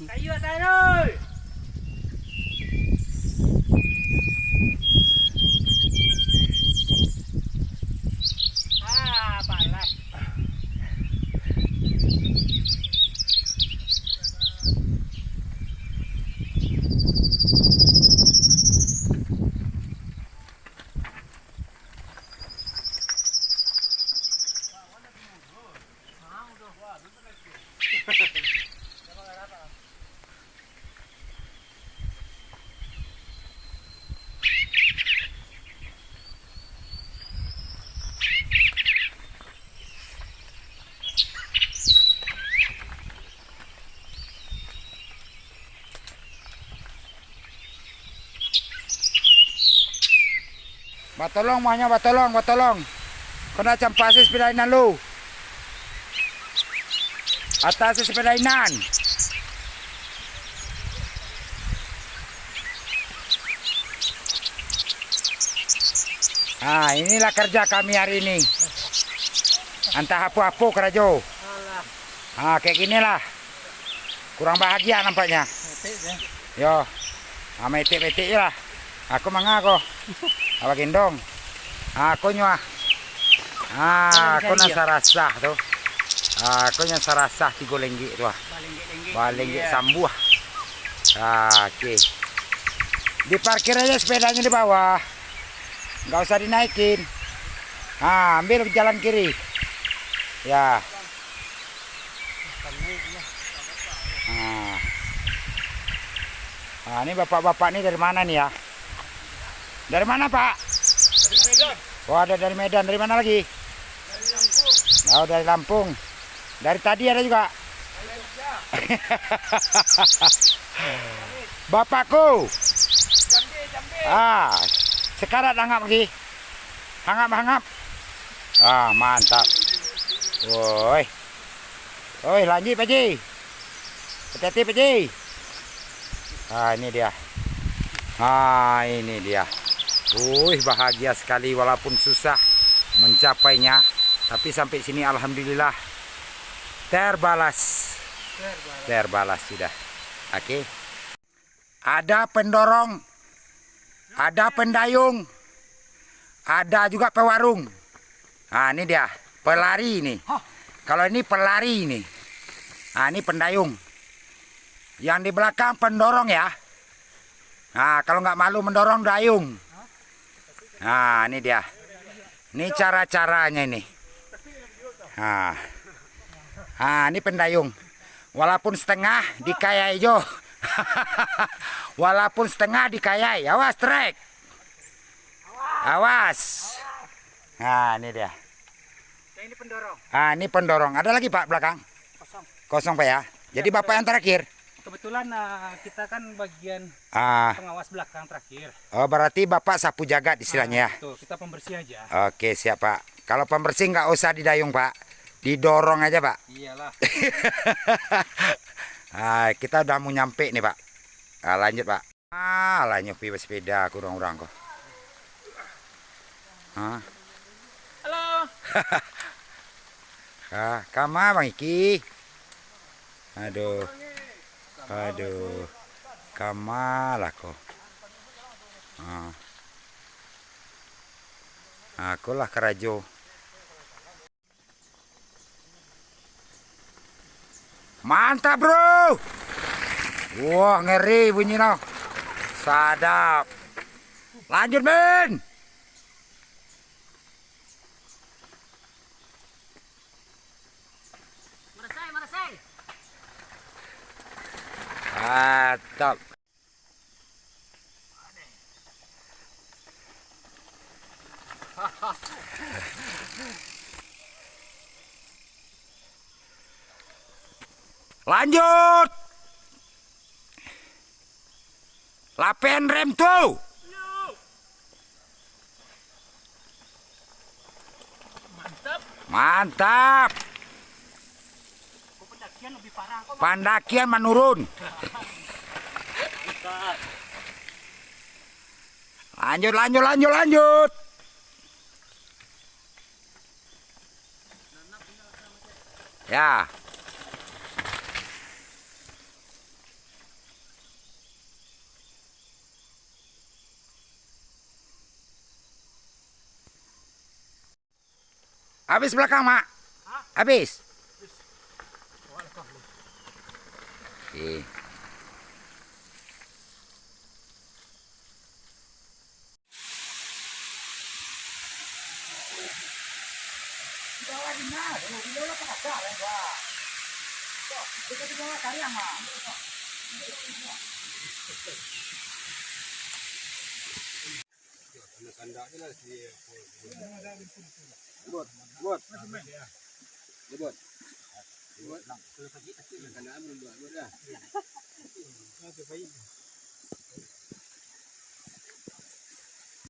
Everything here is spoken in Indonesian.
Kayu atas oi. Balap. Batolong mahnya batolong. Kena campasi sepedainan lu. Atas sepedainan. Ah, inilah kerja kami hari ini. Entah apa-apa kerajo. Ah, kayak ginilah. Kurang bahagia nampaknya. Yo, metik-metik lah. Aku mengaku. Apa gendong? Aku nyuah. Aku nasa rasah tuh. Aku nasa rasah 3 lenggik tuh. Balenggik sambuah. Oke. Diparkir aja sepedanya di bawah. Nggak usah dinaikin. Ambil jalan kiri. Ya. Ini bapak-bapak ini dari mana nih ya? Dari mana Pak? Dari Medan. Oh ada dari Medan. Dari mana lagi? Dari Lampung. Oh dari Lampung. Dari tadi ada juga. Bapakku. Jambi. Sekarat hangat lagi. Hangat. Mantap. Woi. Lanjut Pak Ji. Hati-hati Pak Ji. Ini dia. Ini dia. Bahagia sekali walaupun susah mencapainya. Tapi sampai sini alhamdulillah terbalas sudah. Oke. Ada pendorong, ada pendayung, ada juga pewarung. Ini dia pelari ini. Kalau ini pelari ini. Ini pendayung. Yang di belakang pendorong ya. Kalau nggak malu mendorong dayung. Ini dia. Ini cara-caranya ini. Ini pendayung. Walaupun setengah dikayai jo. Walaupun setengah dikayai. Awas trek. Awas. Ini dia. Ini pendorong. Ini pendorong. Ada lagi Pak belakang? Kosong Pak ya. Jadi Bapak yang terakhir. Kebetulan kita kan bagian pengawas belakang terakhir. Oh berarti Bapak sapu jagat istilahnya ya. Betul, kita pembersih aja. Oke siap Pak. Kalau pembersih nggak usah didayung Pak. Didorong aja Pak. Iyalah. Kita udah mau nyampe nih Pak. Lanjut Pak. Lanjut sepeda kurang-kurang kok. Halo. Kama Bang Iki. Aduh. Kamalah kok. Akulah kerajo. Mantap bro. Wah ngeri bunyinya. Sadap. Lanjut Ben. Marasai. Mantap. Lanjut. Lapen rem tuh. Mantap. Pendakian lebih parah kok. Pendakian menurun. Lanjut. Ya. Habis belakang, Mak. Hah? Habis. Wah, lepas. Oke. Buat.